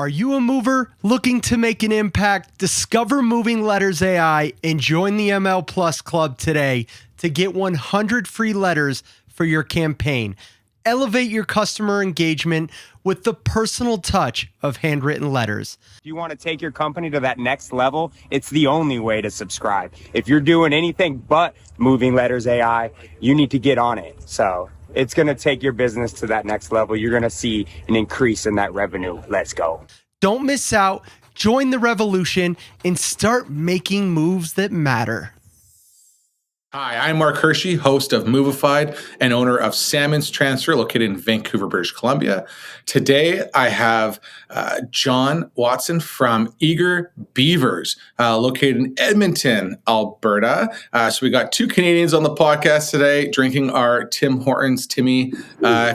Are you a mover looking to make an impact? Discover Moving Letters AI and join the ML Plus Club today to get 100 free letters for your campaign. Elevate your customer engagement with the personal touch of handwritten letters. If you want to take your company to that next level, it's the only way to subscribe. If you're doing anything but Moving Letters AI, you need to get on it. So it's going to take your business to that next level. You're going to see an increase in that revenue. Let's go. Don't miss out. Join the revolution and start making moves that matter. Hi, I'm Mark Hershey, host of Movified and owner of Salmon's Transfer, located in Vancouver, British Columbia. Today, I have John Watson from Eager Beavers, located in Edmonton, Alberta. So we got two Canadians on the podcast today, drinking our Tim Hortons Timmy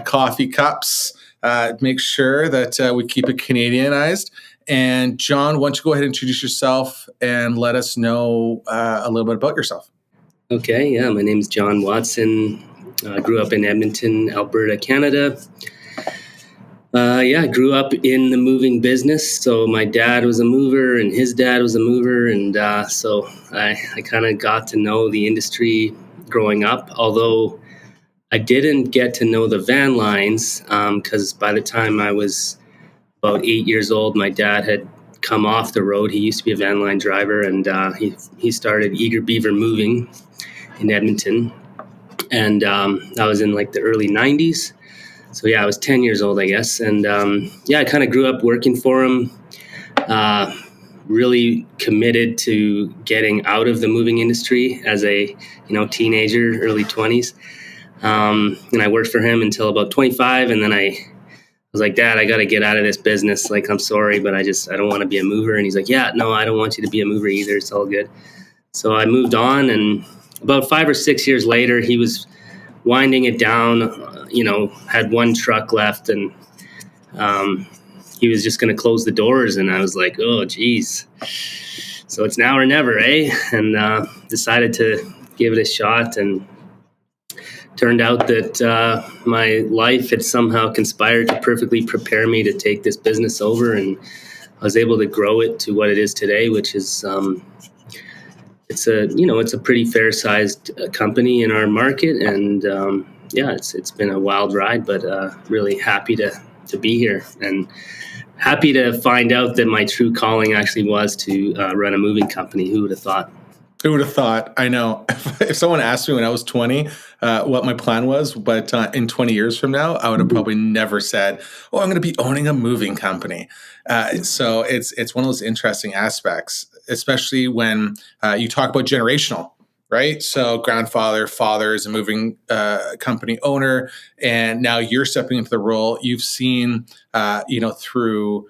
coffee cups. Make sure that we keep it Canadianized. And John, why don't you go ahead and introduce yourself and let us know a little bit about yourself? Okay, yeah, my name is John Watson. I grew up in Edmonton, Alberta, Canada. I grew up in the moving business. So my dad was a mover and his dad was a mover. And so I kind of got to know the industry growing up, although I didn't get to know the van lines because by the time I was about 8 years old, my dad had come off the road. He used to be a van line driver, and he started Eager Beaver Moving in Edmonton. And that was in like the early 90s. So yeah, I was 10 years old, I guess. And I kind of grew up working for him, really committed to getting out of the moving industry as a teenager, early 20s. And I worked for him until about 25. And then I was like, Dad, I got to get out of this business. Like, I'm sorry, but I don't want to be a mover. And he's like, yeah, no, I don't want you to be a mover either. It's all good. So I moved on, and about 5 or 6 years later, he was winding it down, had one truck left, and he was just going to close the doors. And I was like, oh, geez. So it's now or never, eh? And decided to give it a shot, and turned out that my life had somehow conspired to perfectly prepare me to take this business over, and I was able to grow it to what it is today, which is it's a pretty fair-sized company in our market, and it's been a wild ride, but really happy to be here, and happy to find out that my true calling actually was to run a moving company. Who would have thought? Who would have thought? I know. If someone asked me when I was 20 what my plan was, but in 20 years from now, I would have probably never said, oh, I'm going to be owning a moving company. So it's one of those interesting aspects, especially when you talk about generational, right? So grandfather, father is a moving company owner, and now you're stepping into the role. You've seen, through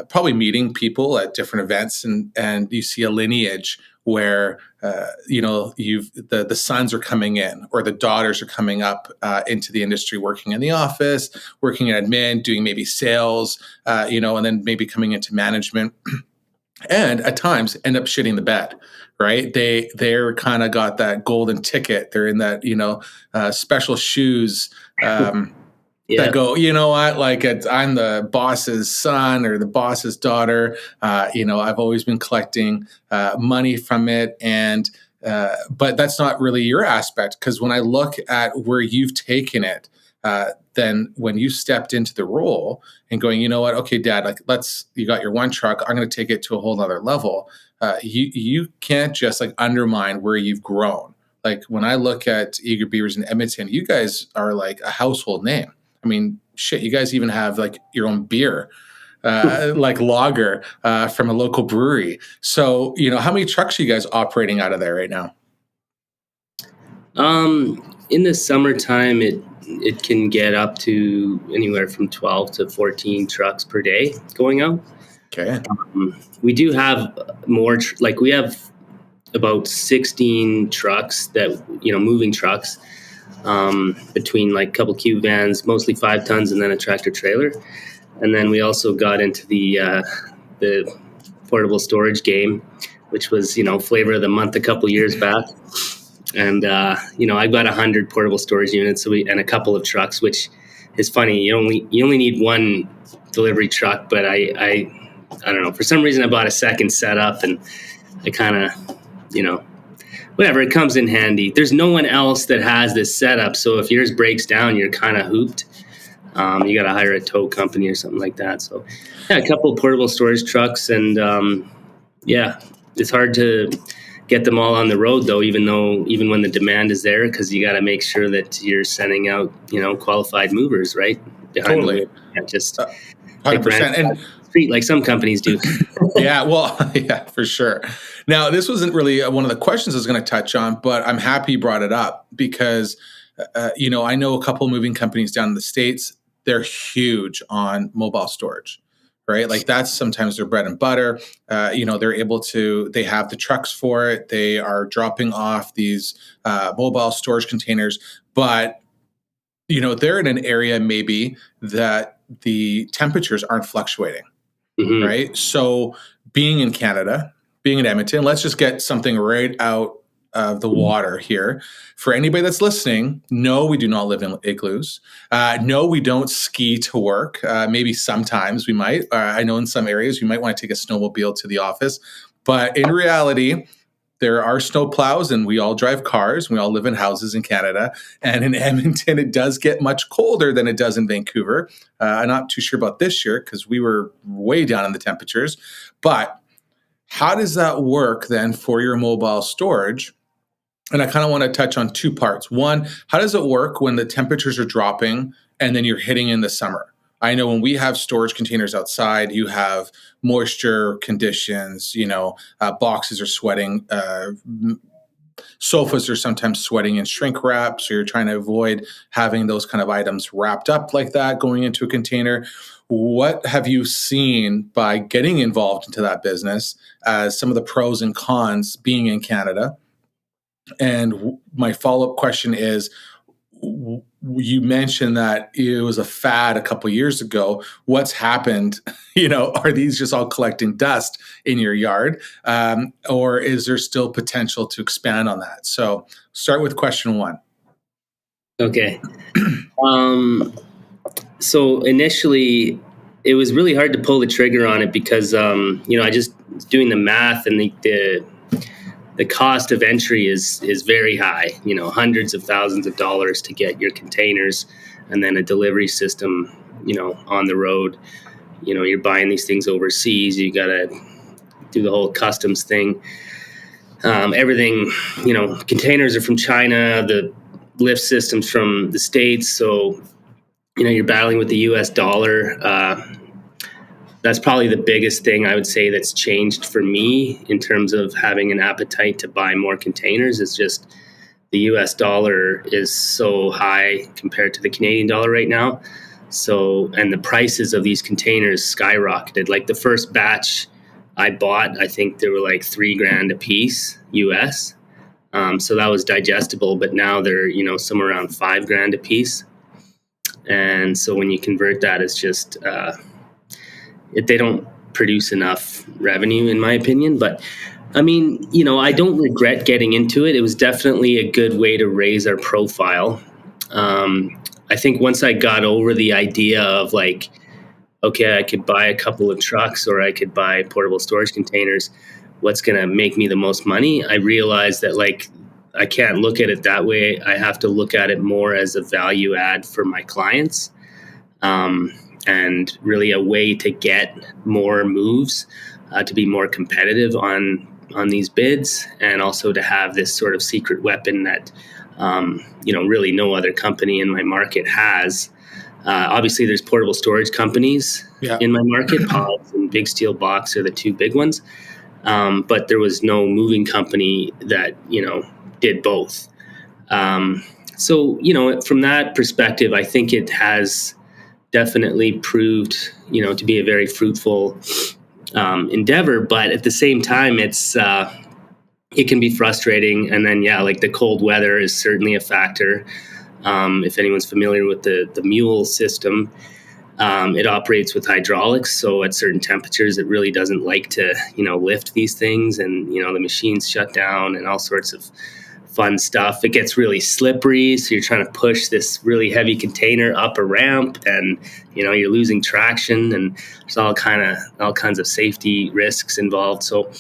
probably meeting people at different events, and you see a lineage where the sons are coming in, or the daughters are coming up into the industry, working in the office, working in admin, doing maybe sales, and then maybe coming into management, and at times end up shitting the bed, right? They're kind of got that golden ticket. They're in that special shoes. That go, you know what, like I'm the boss's son or the boss's daughter. I've always been collecting money from it. But that's not really your aspect, because when I look at where you've taken it, then when you stepped into the role and going, you know what, okay, Dad, you got your one truck, I'm going to take it to a whole other level. You can't just undermine where you've grown. Like when I look at Eager Beavers in Edmonton, you guys are like a household name. I mean, shit, you guys even have your own beer, lager from a local brewery. So, how many trucks are you guys operating out of there right now? In the summertime, it can get up to anywhere from 12 to 14 trucks per day going out. Okay. We do have more, we have about 16 trucks that, moving trucks. Between a couple cube vans, mostly 5 tons, and then a tractor trailer. And then we also got into the portable storage game, which was, flavor of the month a couple years back. And, I've got 100 portable storage units and a couple of trucks, which it's funny. You only need one delivery truck, but I don't know. For some reason, I bought a second setup, and I kind of, whatever. It comes in handy. There's no one else that has this setup, so if yours breaks down, you're kind of hooped. You got to hire a tow company or something like that. So, yeah, a couple of portable storage trucks, and it's hard to get them all on the road, though. Even when the demand is there, because you got to make sure that you're sending out, qualified movers, right? Totally. Just 100%. And street like some companies do. Yeah, well, yeah, for sure. Now, this wasn't really one of the questions I was going to touch on, but I'm happy you brought it up because, I know a couple of moving companies down in the States. They're huge on mobile storage, right? Like that's sometimes their bread and butter. They're able to, they have the trucks for it. They are dropping off these mobile storage containers, but, they're in an area maybe that the temperatures aren't fluctuating, right? So being in Canada, being in Edmonton, let's just get something right out of the water here. For anybody that's listening, no, we do not live in igloos. No, we don't ski to work. Maybe sometimes we might. I know in some areas you might want to take a snowmobile to the office. But in reality, there are snow plows and we all drive cars. We all live in houses in Canada. And in Edmonton, it does get much colder than it does in Vancouver. I'm not too sure about this year because we were way down in the temperatures. But how does that work then for your mobile storage? And I kind of want to touch on two parts. One, how does it work when the temperatures are dropping and then you're hitting in the summer? I know when we have storage containers outside, you have moisture conditions, boxes are sweating, sofas are sometimes sweating in shrink wrap. So you're trying to avoid having those kind of items wrapped up like that going into a container. What have you seen by getting involved into that business as some of the pros and cons being in Canada? And my follow-up question is, you mentioned that it was a fad a couple of years ago. What's happened? Are these just all collecting dust in your yard? Or is there still potential to expand on that? So start with question one. Okay. So initially, it was really hard to pull the trigger on it because, I just doing the math and the cost of entry is very high, hundreds of thousands of dollars to get your containers and then a delivery system, on the road. You're buying these things overseas. You got to do the whole customs thing. Everything, containers are from China, the lift systems from the States. So, you're battling with the US dollar. That's probably the biggest thing I would say that's changed for me in terms of having an appetite to buy more containers. Is just the US dollar is so high compared to the Canadian dollar right now. So, and the prices of these containers skyrocketed. Like the first batch I bought, I think they were like $3,000 a piece US. So that was digestible, but now they're, somewhere around $5,000 a piece. And so when you convert that, it's just, they don't produce enough revenue, in my opinion. But I mean, I don't regret getting into it. It was definitely a good way to raise our profile. I think once I got over the idea of like, okay, I could buy a couple of trucks or I could buy portable storage containers, what's going to make me the most money? I realized that like, I can't look at it that way. I have to look at it more as a value add for my clients. And really a way to get more moves, to be more competitive on these bids, and also to have this sort of secret weapon that, really no other company in my market has. Obviously, there's portable storage companies in my market. Pods and Big Steel Box are the two big ones. But there was no moving company that, did both. So, from that perspective, I think it has definitely proved, to be a very fruitful endeavor. But at the same time, it can be frustrating. And then, like the cold weather is certainly a factor. If anyone's familiar with the mule system, it operates with hydraulics. So at certain temperatures, it really doesn't like to, lift these things. And, the machines shut down and all sorts of fun stuff. It gets really slippery, so you're trying to push this really heavy container up a ramp, and you're losing traction, and there's all kinds of safety risks involved. So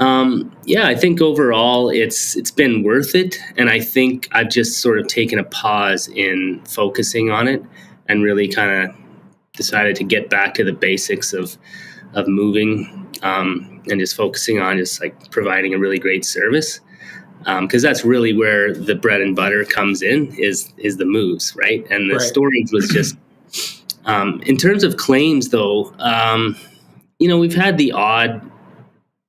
I think overall it's been worth it, and I think I've just sort of taken a pause in focusing on it and really kind of decided to get back to the basics of moving, and just focusing on just like providing a really great service. Because that's really where the bread and butter comes in is the moves, right? And the storage was just, in terms of claims though, we've had the odd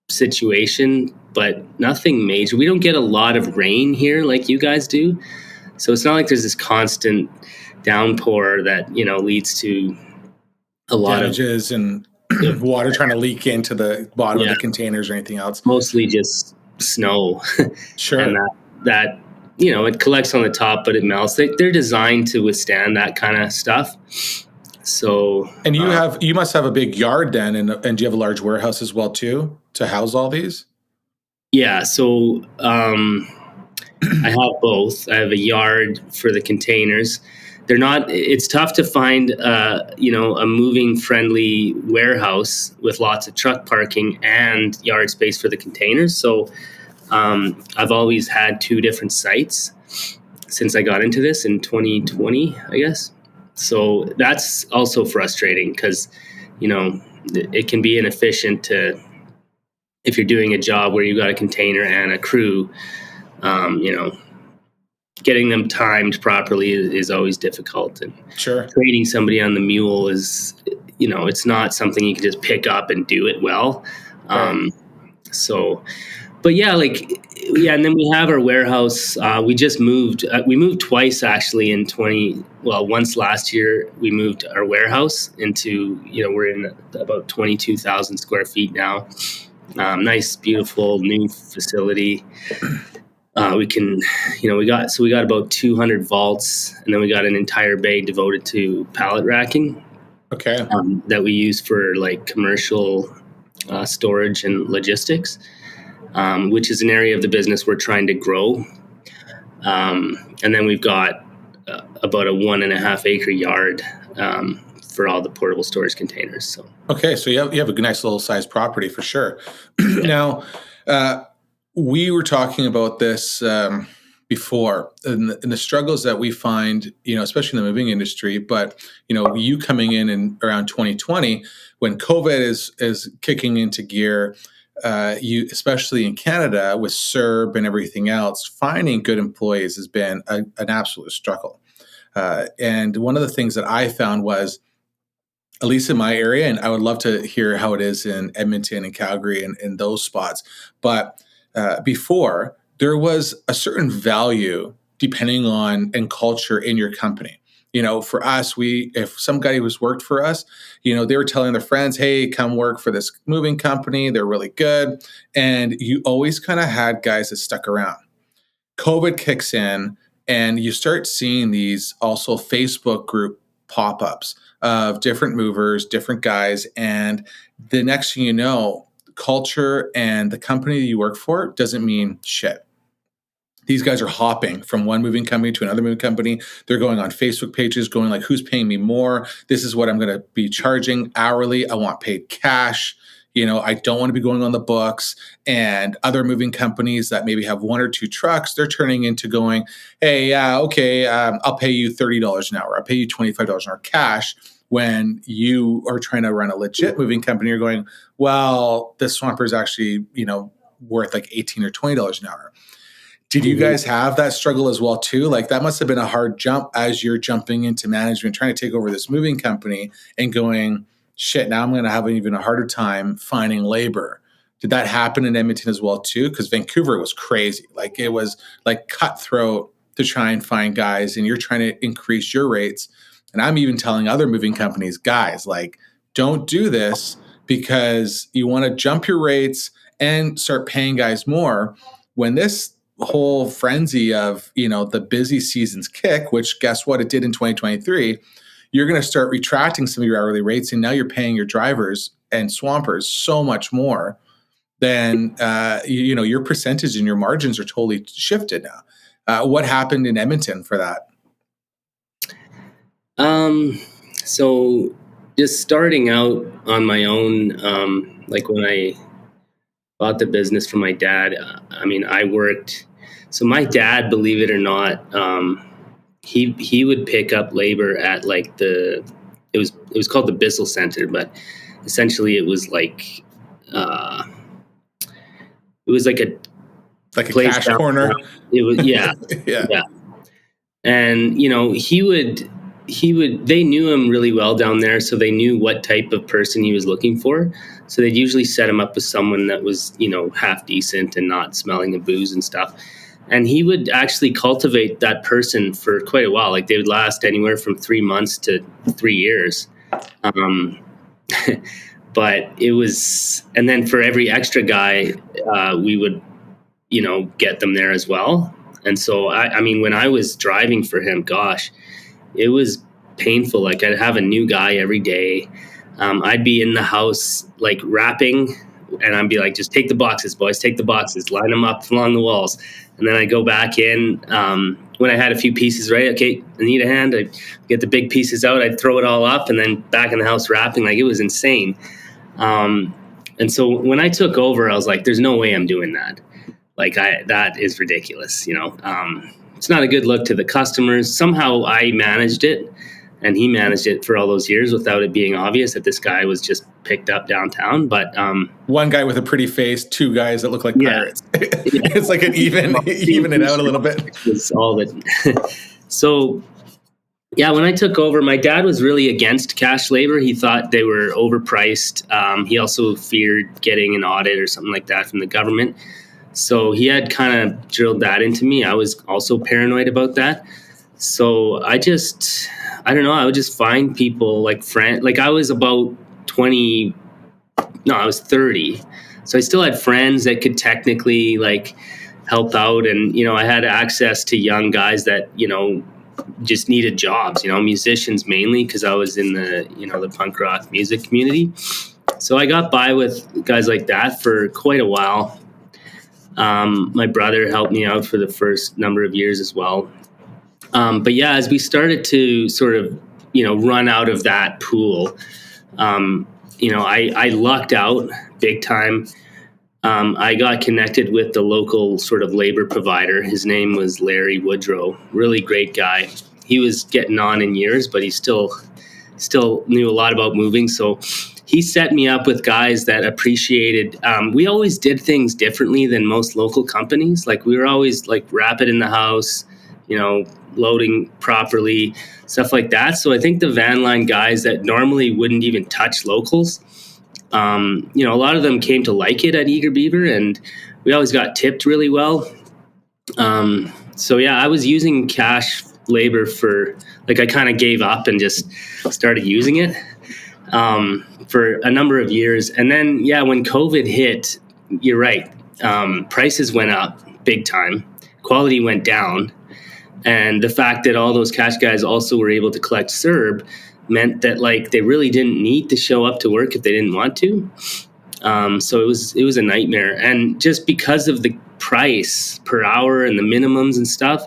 situation, but nothing major. We don't get a lot of rain here like you guys do. So it's not like there's this constant downpour that, leads to a lot damages and water trying to leak into the bottom of the containers or anything else. Mostly just snow. Sure. And that it collects on the top, but it melts. They're designed to withstand that kind of stuff. So, and you must have a big yard then, and do you have a large warehouse as well too to house all these? Yeah. So I have both. I have a yard for the containers. They're not. It's tough to find a moving friendly warehouse with lots of truck parking and yard space for the containers. So I've always had two different sites since I got into this in 2020, I guess. So that's also frustrating because, it can be inefficient if you're doing a job where you've got a container and a crew, getting them timed properly is always difficult. And sure, training somebody on the mule is, it's not something you can just pick up and do it well. Right. And then we have our warehouse. We just moved. We moved twice actually in once last year we moved our warehouse into, we're in about 22,000 square feet now. Nice, beautiful new facility. We got about 200 vaults, and then we got an entire bay devoted to pallet racking. Okay. That we use for like commercial storage and logistics. Which is an area of the business we're trying to grow. And then we've got about a 1.5 acre yard for all the portable storage containers. So okay, so you have a nice little size property for sure. Now, we were talking about this before, and the struggles that we find, especially in the moving industry. But you coming in around 2020 when COVID is kicking into gear. You, especially in Canada with CERB and everything else, finding good employees has been an absolute struggle. And one of the things that I found was, at least in my area, and I would love to hear how it is in Edmonton and Calgary and in those spots, but before there was a certain value depending on and culture in your company. For us, if somebody worked for us, they were telling their friends, hey, come work for this moving company. They're really good. And you always kind of had guys that stuck around. COVID kicks in and you start seeing these also Facebook group pop-ups of different movers, different guys. And the next thing you know, culture and the company that you work for doesn't mean shit. These guys are hopping from one moving company to another moving company. They're going on Facebook pages, going like, who's paying me more? This is what I'm going to be charging hourly. I want paid cash. I don't want to be going on the books. And other moving companies that maybe have one or two trucks, they're turning into going, hey, okay, I'll pay you $30 an hour. I'll pay you $25 an hour cash. When you are trying to run a legit moving company, you're going, well, this swamper is actually, worth like $18 or $20 an hour. Did you guys have that struggle as well too? Like that must have been a hard jump as you're jumping into management, trying to take over this moving company and going, shit, now I'm going to have an even a harder time finding labor. Did that happen in Edmonton as well too? Because Vancouver was crazy. Like it was like cutthroat to try and find guys, and you're trying to increase your rates. And I'm even telling other moving companies, guys, like don't do this because you want to jump your rates and start paying guys more when this whole frenzy of, the busy seasons kick, which guess what it did in 2023, you're going to start retracting some of your hourly rates. And now you're paying your drivers and swampers so much more then your percentage and your margins are totally shifted now. What happened in Edmonton for that? So just starting out on my own, like when I bought the business from my dad, I worked. So my dad, believe it or not, he would pick up labor at like it was called the Bissell Center, but essentially it was like a place cash corner. It was yeah. Yeah. And they knew him really well down there, so they knew what type of person he was looking for. So they'd usually set him up with someone that was, half decent and not smelling of booze and stuff. And he would actually cultivate that person for quite a while. Like they would last anywhere from 3 months to 3 years. But it was, and then for every extra guy, we would, get them there as well. And so, when I was driving for him, gosh, it was painful. Like I'd have a new guy every day. I'd be in the house, like wrapping, and I'd be like, just take the boxes, boys, take the boxes, line them up along the walls. And then I go back in when I had a few pieces, right? Okay, I need a hand. I'd get the big pieces out. I'd throw it all up and then back in the house wrapping. Like it was insane. And so when I took over, I was like, there's no way I'm doing that. Like that is ridiculous. It's not a good look to the customers. Somehow I managed it and he managed it for all those years without it being obvious that this guy was just picked up downtown. But one guy with a pretty face, two guys that look like pirates. Yeah. It's like an even it out a little bit. It's all that. So yeah, when I took over, my dad was really against cash labor. He thought they were overpriced. He also feared getting an audit or something like that from the government. So he had kind of drilled that into me. I was also paranoid about that. So I would just find people like friends. Like I was about 20, no, I was 30. So I still had friends that could technically like help out. And, I had access to young guys that, just needed jobs, musicians mainly, because I was in the, the punk rock music community. So I got by with guys like that for quite a while. My brother helped me out for the first number of years as well. But yeah, as we started to sort of, run out of that pool, I lucked out big time. I got connected with the local sort of labor provider. His name was Larry Woodrow, really great guy. He was getting on in years, but he still knew a lot about moving. So he set me up with guys that appreciated, we always did things differently than most local companies. Like we were always like rapid in the house, loading properly, stuff like that. So I think the van line guys that normally wouldn't even touch locals, a lot of them came to like it at Eager Beaver, and we always got tipped really well. So yeah, I was using cash labor for, like, I kind of gave up and just started using it for a number of years. And then, yeah, when COVID hit, you're right. Prices went up big time. Quality went down. And the fact that all those cash guys also were able to collect CERB meant that, like, they really didn't need to show up to work if they didn't want to. So it was a nightmare. And just because of the price per hour and the minimums and stuff,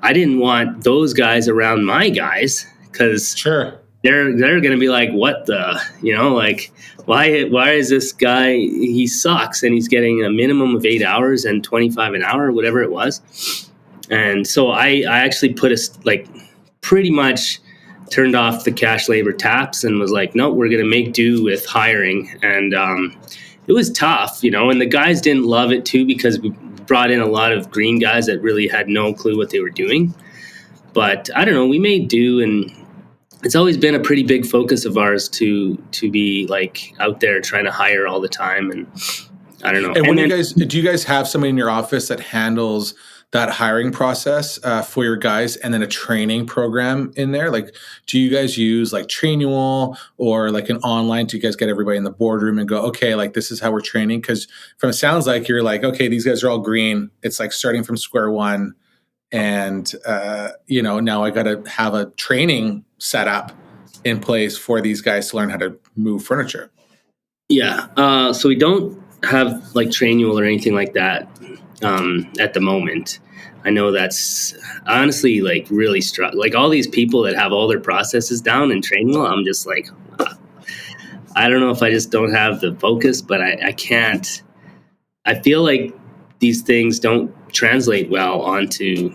I didn't want those guys around my guys, because sure, they're going to be like, what the, like, why is this guy, he sucks and he's getting a minimum of 8 hours and 25 an hour, whatever it was. And so I actually pretty much turned off the cash labor taps and was like, no, we're going to make do with hiring. And it was tough, and the guys didn't love it too, because we brought in a lot of green guys that really had no clue what they were doing. But I don't know, we made do, and it's always been a pretty big focus of ours to be like out there trying to hire all the time. And I don't know. And do you guys have somebody in your office that handles that hiring process for your guys, and then a training program in there? Like, do you guys use like Trainual or like an online? Do you guys get everybody in the boardroom and go, okay, like this is how we're training? Because from it sounds like you're like, okay, these guys are all green. It's like starting from square one. And, now I got to have a training set up in place for these guys to learn how to move furniture. Yeah. So we don't have like Trainual or anything like that at the moment. I know that's honestly like really struck. Like all these people that have all their processes down in Trainual, I'm just like, I don't know if I just don't have the focus, but I can't. I feel like these things don't translate well onto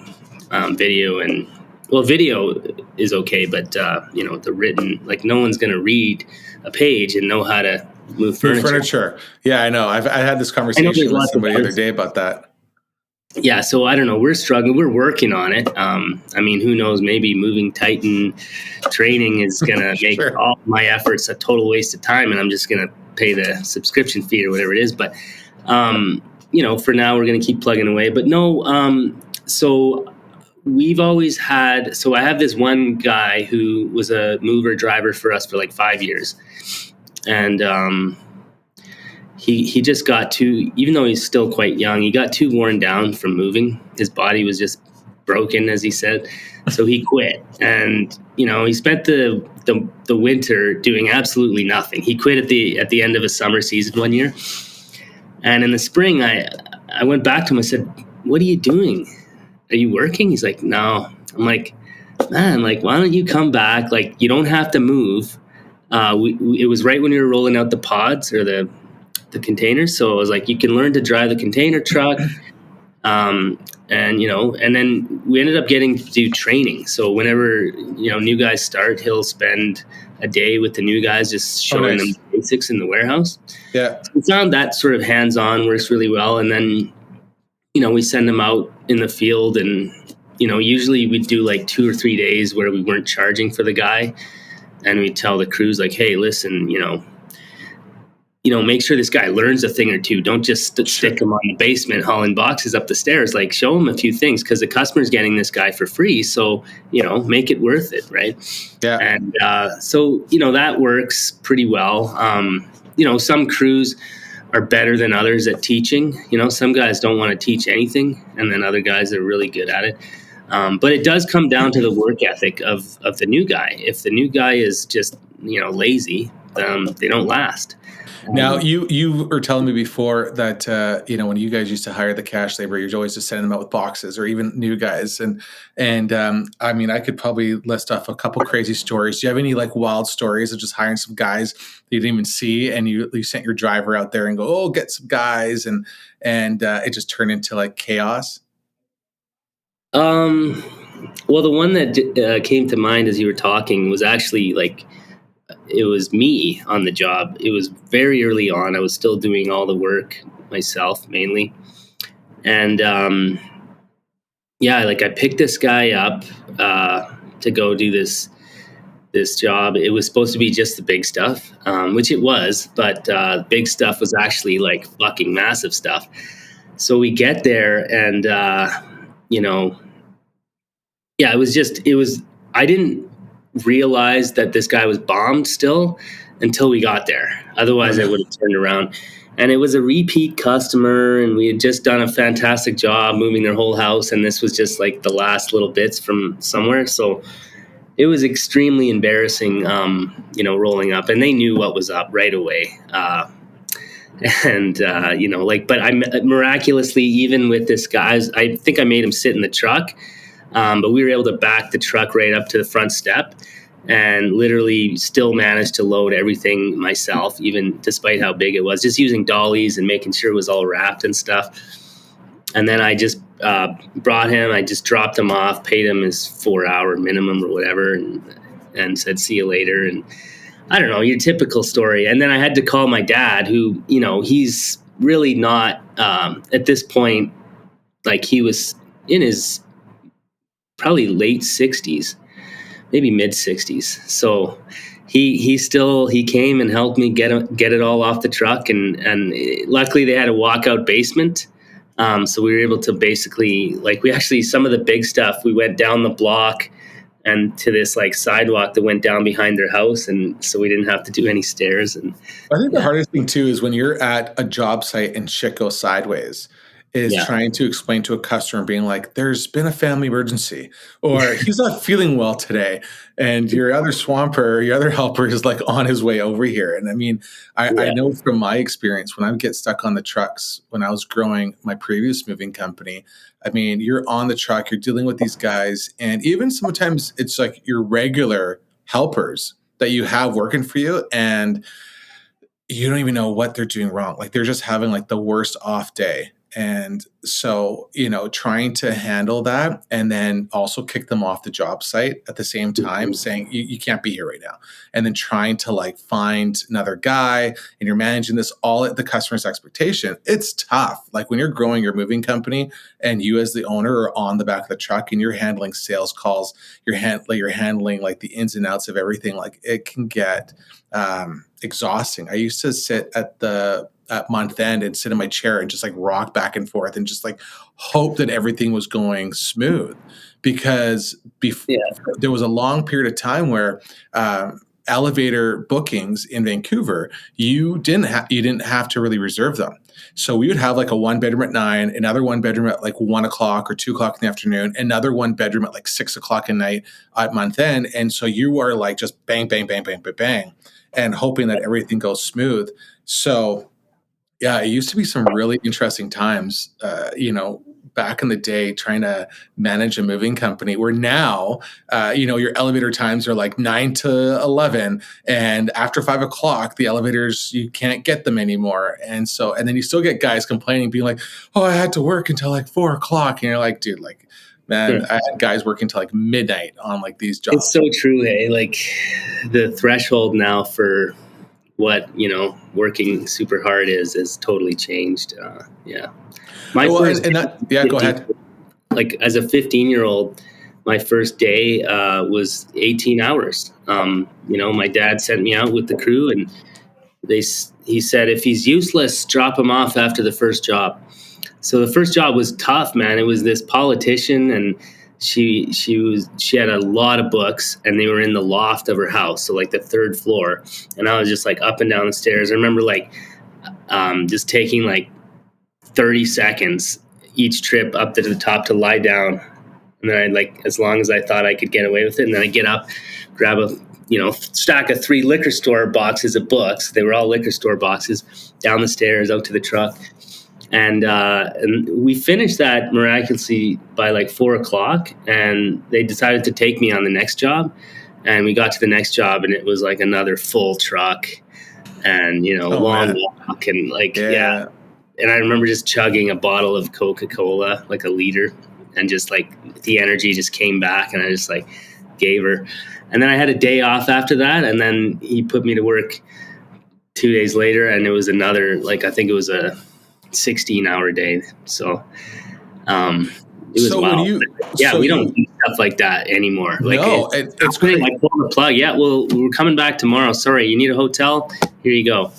video, and well, video is okay, but the written, like no one's going to read a page and know how to move furniture. Yeah, I know. I had this conversation with somebody the other day about that. Yeah, so I don't know. We're struggling. We're working on it. I mean, who knows? Maybe moving Titan training is going to make all my efforts a total waste of time, and I'm just going to pay the subscription fee or whatever it is. But, for now, we're going to keep plugging away. But no, so we've always had – so I have this one guy who was a mover driver for us for like 5 years. And he just got too, even though he's still quite young, he got too worn down from moving. His body was just broken, as he said. So he quit. And, he spent the winter doing absolutely nothing. He quit at the end of a summer season one year. And in the spring, I went back to him. I said, "What are you doing? Are you working?" He's like, "No." I'm like, "Man, like, why don't you come back? Like, you don't have to move." It was right when we were rolling out the pods or the containers. So I was like, you can learn to drive the container truck. And then we ended up getting to do training. So whenever, new guys start, he'll spend a day with the new guys, just showing them the basics in the warehouse. Yeah. So we found that sort of hands-on works really well. And then, we send them out in the field, and, usually we'd do like 2 or 3 days where we weren't charging for the guy. And we tell the crews like, "Hey, listen, make sure this guy learns a thing or two. Don't just stick him on the basement hauling boxes up the stairs. Like, show him a few things, because the customer's getting this guy for free. So, make it worth it, right?" Yeah. And so that works pretty well. Some crews are better than others at teaching. Some guys don't want to teach anything, and then other guys are really good at it. But it does come down to the work ethic of the new guy. If the new guy is just, lazy, they don't last. Now, you were telling me before that, when you guys used to hire the cash labor, you're always just sending them out with boxes, or even new guys. And I mean, I could probably list off a couple crazy stories. Do you have any like wild stories of just hiring some guys that you didn't even see, and you sent your driver out there and go, "Oh, get some guys," and it just turned into like chaos? Well, the one that came to mind as you were talking was actually like, it was me on the job. It was very early on. I was still doing all the work myself mainly. And I picked this guy up to go do this job. It was supposed to be just the big stuff, which it was, but big stuff was actually like fucking massive stuff. So we get there, and I didn't realize that this guy was bombed still until we got there. Otherwise I would have turned around. And it was a repeat customer, and we had just done a fantastic job moving their whole house, and this was just like the last little bits from somewhere. So it was extremely embarrassing, rolling up, and they knew what was up right away. But I miraculously, even with this guy, I think I made him sit in the truck. But we were able to back the truck right up to the front step, and literally still managed to load everything myself, even despite how big it was, just using dollies and making sure it was all wrapped and stuff. And then I just brought him, I just dropped him off, paid him his 4-hour minimum or whatever, and said, "See you later." And I don't know, your typical story. And then I had to call my dad, who, he's really not, at this point, like he was in his probably late 60s, maybe mid 60s. So he came and helped me get it all off the truck. And luckily they had a walkout basement. So we were able to basically, some of the big stuff, we went down the block and to this like sidewalk that went down behind their house. And so we didn't have to do any stairs. And I think the hardest thing too is when you're at a job site and shit goes sideways. is Yeah. trying to explain to a customer being like, there's been a family emergency, or he's not feeling well today. And your other swamper, your other helper is like on his way over here. And I mean, I know from my experience, when I would get stuck on the trucks, when I was growing my previous moving company, I mean, you're on the truck, you're dealing with these guys. And even sometimes it's like your regular helpers that you have working for you, and you don't even know what they're doing wrong. Like they're just having like the worst off day. And so, trying to handle that and then also kick them off the job site at the same time, saying you can't be here right now. And then trying to like find another guy, and you're managing this all at the customer's expectation. It's tough. Like when you're growing your moving company and you as the owner are on the back of the truck and you're handling sales calls, you're handling like the ins and outs of everything. Like it can get exhausting. I used to sit at month end and sit in my chair and just like rock back and forth and just like hope that everything was going smooth, because there was a long period of time where elevator bookings in Vancouver, you didn't have to really reserve them. So we would have like a 1-bedroom at 9, another 1-bedroom at like 1 o'clock or 2 o'clock in the afternoon, another 1-bedroom at like 6 o'clock at night at month end. And so you are like just bang, bang, bang, bang, bang, bang, and hoping that everything goes smooth. So yeah, it used to be some really interesting times, back in the day, trying to manage a moving company, where now, your elevator times are like 9 to 11, and after 5 o'clock, the elevators, you can't get them anymore. And then you still get guys complaining, being like, oh, I had to work until like 4 o'clock. And you're like, dude, like, man, I had guys working till like midnight on like these jobs. It's so true, eh? Like the threshold now for what working super hard is totally changed. Go ahead. Like as a 15-year-old, my first day was 18 hours. My dad sent me out with the crew, and he said, if he's useless, drop him off after the first job. So the first job was tough, man. It was this politician, and she had a lot of books, and they were in the loft of her house, so like the third floor. And I was just like up and down the stairs. I remember like just taking like 30 seconds each trip up to the top to lie down, and then I like, as long as I thought I could get away with it, and then I get up, grab a stack of 3 liquor store boxes of books. They were all liquor store boxes, down the stairs out to the truck. And we finished that miraculously by like 4 o'clock, and they decided to take me on the next job. And we got to the next job, and it was like another full truck and, long walk, and like, yeah. And I remember just chugging a bottle of Coca-Cola, like a liter, and just like the energy just came back, and I just like gave her. And then I had a day off after that, and then he put me to work 2 days later, and it was another, like, I think it was a 16-hour day. So it was wild. We don't do stuff like that anymore. Like, no, it's great. Like, pull the plug. Yeah, well, we're coming back tomorrow. Sorry, you need a hotel? Here you go.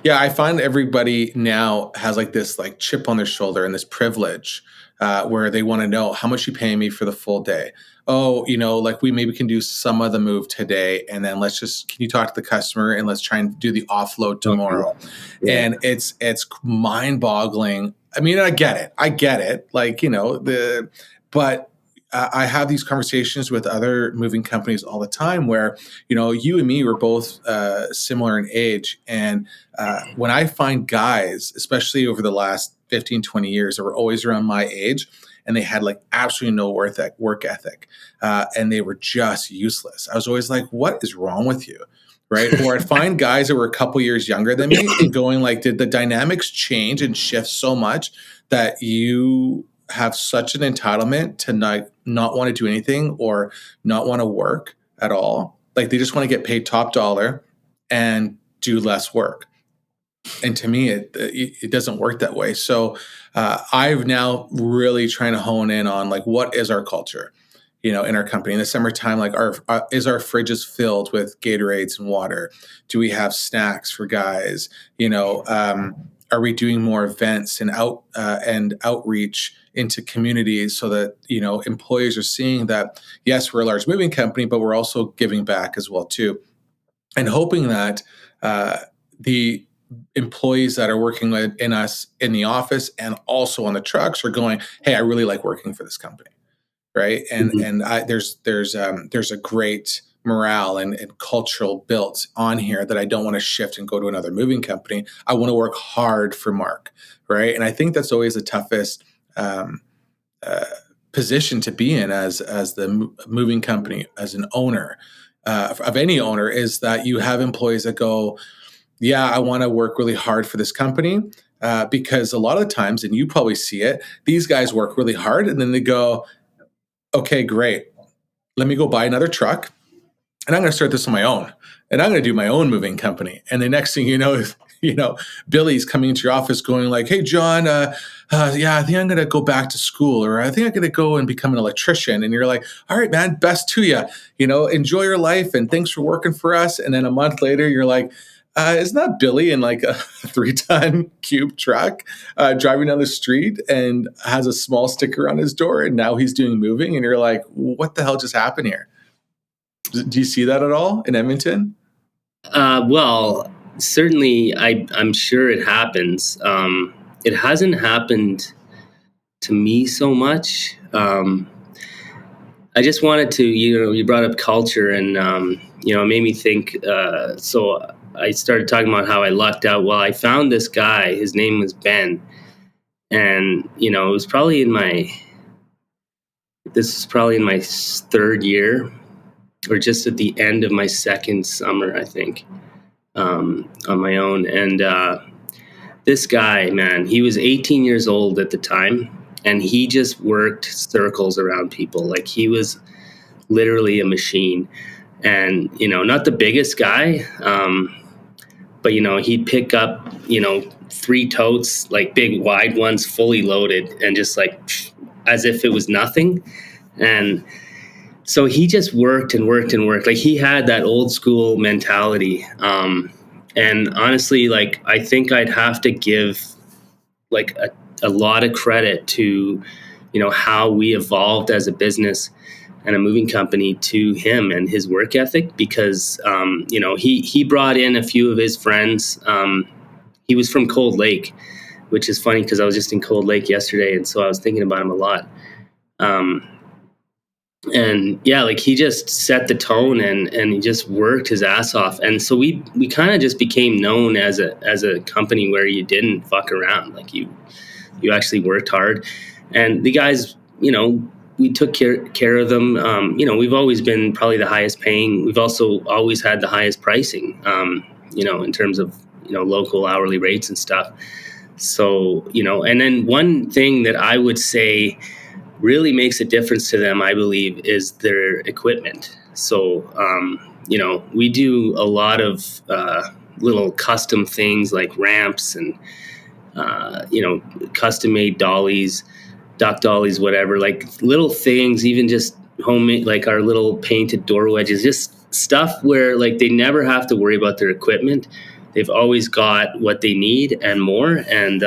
Yeah, I find everybody now has like this like chip on their shoulder and this privilege where they want to know, how much you paying me for the full day? Oh, like we maybe can do some of the move today, and then can you talk to the customer and let's try and do the offload tomorrow? Yeah. And it's mind-boggling. I mean, I get it. Like, but I have these conversations with other moving companies all the time where, you and me were both similar in age. And when I find guys, especially over the last 15, 20 years, that were always around my age, and they had like absolutely no work ethic, and they were just useless, I was always like, what is wrong with you? Right. Or I'd find guys that were a couple years younger than me and going like, did the dynamics change and shift so much that you have such an entitlement to not want to do anything or not want to work at all? Like they just want to get paid top dollar and do less work. And to me, it doesn't work that way. So I've now really trying to hone in on like, what is our culture, in our company in the summertime? Like, is our fridges filled with Gatorades and water? Do we have snacks for guys? Are we doing more events and outreach into communities so that, employees are seeing that, yes, we're a large moving company, but we're also giving back as well too. And hoping that the employees that are working in us in the office and also on the trucks are going, hey, I really like working for this company, right? And there's a great morale and cultural built on here that I don't want to shift and go to another moving company. I want to work hard for Mark, right? And I think that's always the toughest position to be in as the moving company, as an owner of any owner, is that you have employees that go, yeah, I want to work really hard for this company, because a lot of the times, and you probably see it, these guys work really hard and then they go, okay, great. Let me go buy another truck and I'm going to start this on my own and I'm going to do my own moving company. And the next thing you know, Billy's coming into your office going like, hey, John, yeah, I think I'm going to go back to school, or I think I'm going to go and become an electrician. And you're like, all right, man, best to you, enjoy your life. And thanks for working for us. And then a month later, you're like, isn't that Billy in like a 3-ton cube truck driving down the street and has a small sticker on his door and now he's doing moving? And you're like, what the hell just happened here? Do you see that at all in Edmonton? Well, certainly I'm sure it happens. It hasn't happened to me so much. I just wanted to, you brought up culture and, it made me think, so I started talking about how I lucked out. Well, I found this guy, his name was Ben. And, it was probably in my 3rd year, or just at the end of my 2nd summer, I think, on my own. And this guy, man, he was 18 years old at the time, and he just worked circles around people. Like, he was literally a machine. And, not the biggest guy, but, he'd pick up, 3 totes, like big wide ones, fully loaded, and just like as if it was nothing. And so he just worked and worked and worked. Like, he had that old school mentality. And honestly, like, I think I'd have to give like a lot of credit to, how we evolved as a business and a moving company to him and his work ethic, because, he brought in a few of his friends. He was from Cold Lake, which is funny because I was just in Cold Lake yesterday. And so I was thinking about him a lot. And yeah, like, he just set the tone and he just worked his ass off. And so we kind of just became known as a company where you didn't fuck around. Like, you actually worked hard. And the guys, we took care of them. We've always been probably the highest paying. We've also always had the highest pricing, in terms of, local hourly rates and stuff. So, and then one thing that I would say really makes a difference to them, I believe, is their equipment. So, we do a lot of little custom things like ramps and, custom made dollies, duck dollies, whatever, like little things, even just homemade, like our little painted door wedges, just stuff where like they never have to worry about their equipment. They've always got what they need and more. And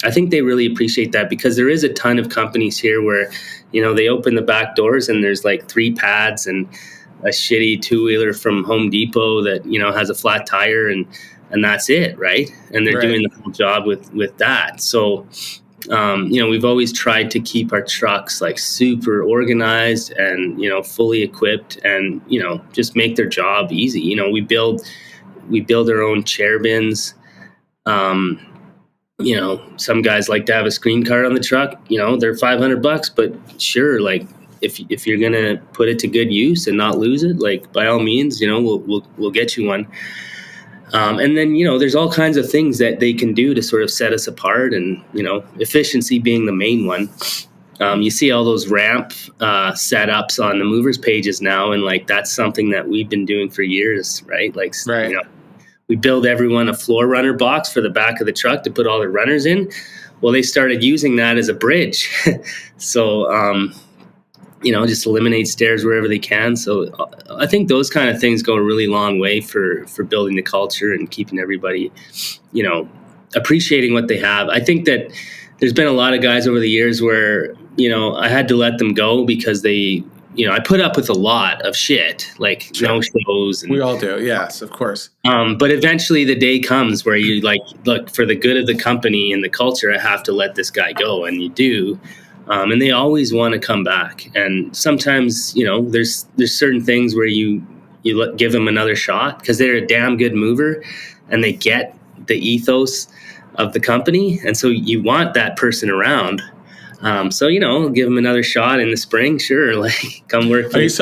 I think they really appreciate that, because there is a ton of companies here where, they open the back doors and there's like 3 pads and a shitty 2-wheeler from Home Depot that, has a flat tire and that's it, right? And they're doing the whole job with that. So, we've always tried to keep our trucks like super organized and, fully equipped and, just make their job easy. We build our own chair bins. Some guys like to have a screen card on the truck, they're $500, but sure. Like, if you're going to put it to good use and not lose it, like, by all means, we'll get you one. And then, there's all kinds of things that they can do to sort of set us apart, and, efficiency being the main one. You see all those ramp setups on the movers pages now, and like, that's something that we've been doing for years, right? Like, we build everyone a floor runner box for the back of the truck to put all their runners in. Well, they started using that as a bridge. So, just eliminate stairs wherever they can. So I think those kind of things go a really long way for building the culture and keeping everybody, appreciating what they have. I think that there's been a lot of guys over the years where, I had to let them go because they I put up with a lot of shit, like no shows. We all do. Yes, of course. But eventually the day comes where you like, look, for the good of the company and the culture, I have to let this guy go. And you do. And they always want to come back. And sometimes, there's certain things where you give them another shot because they're a damn good mover and they get the ethos of the company. And so you want that person around. So, give them another shot in the spring. Sure. Like come work for I used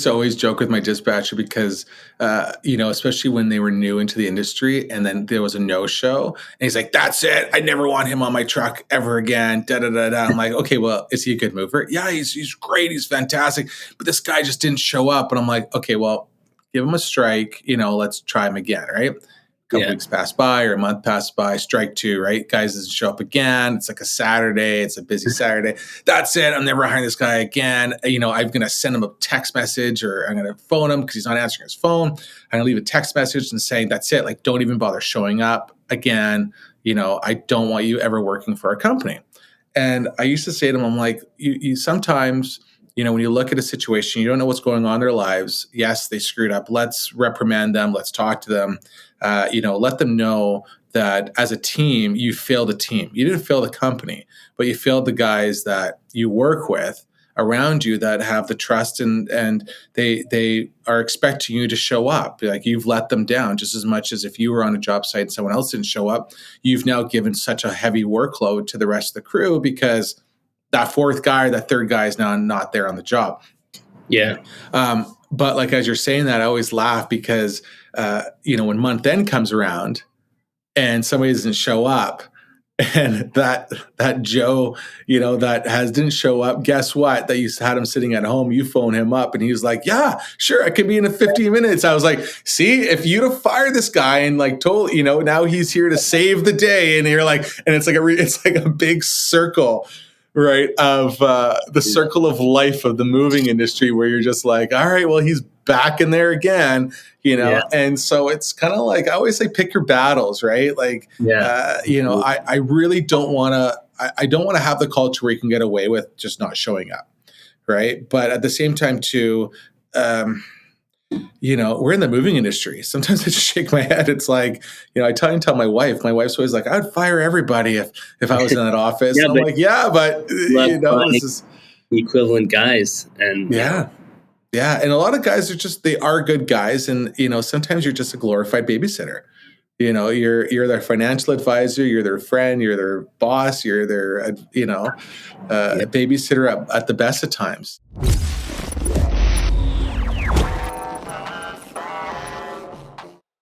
to always joke with my dispatcher because, especially when they were new into the industry and then there was a no-show and he's like, that's it. I never want him on my truck ever again. Da, da, da, da. I'm like, okay, well, is he a good mover? Yeah, he's great. He's fantastic. But this guy just didn't show up. And I'm like, okay, well, give him a strike. Let's try him again. Right. Couple weeks pass by or a month passed by, strike 2, right? Guys doesn't show up again. It's like a Saturday. It's a busy Saturday. That's it. I'm never hiring this guy again. I'm going to send him a text message or I'm going to phone him because he's not answering his phone. I'm going to leave a text message and saying, that's it. Like, don't even bother showing up again. I don't want you ever working for our company. And I used to say to him, I'm like, you sometimes, when you look at a situation, you don't know what's going on in their lives. Yes, they screwed up. Let's reprimand them. Let's talk to them. Let them know that as a team, you failed a team. You didn't fail the company, but you failed the guys that you work with around you that have the trust and they are expecting you to show up. Like you've let them down just as much as if you were on a job site and someone else didn't show up. You've now given such a heavy workload to the rest of the crew because that fourth guy or that third guy is now not there on the job. Yeah. But like, as you're saying that, I always laugh because, when month end comes around and somebody doesn't show up and that Joe, didn't show up, guess what? That you had him sitting at home, you phone him up and he was like, yeah, sure. I could be in 15 minutes. I was like, see, if you'd have fired this guy and like told, now he's here to save the day. And you're like, and it's like a big circle, right, of the circle of life of the moving industry where you're just like, all right, well, he's back in there again, and so it's kind of like, I always say, pick your battles, right? Like, I really don't want to, I don't want to have the culture where you can get away with just not showing up, right? But at the same time too, we're in the moving industry. Sometimes I just shake my head. It's like, I tell my wife's always like, I'd fire everybody if I was in that office. I'm like, but this is equivalent guys. And yeah. And a lot of guys they are good guys. And, sometimes you're just a glorified babysitter. You're their financial advisor, you're their friend, you're their boss, you're their, babysitter at the best of times.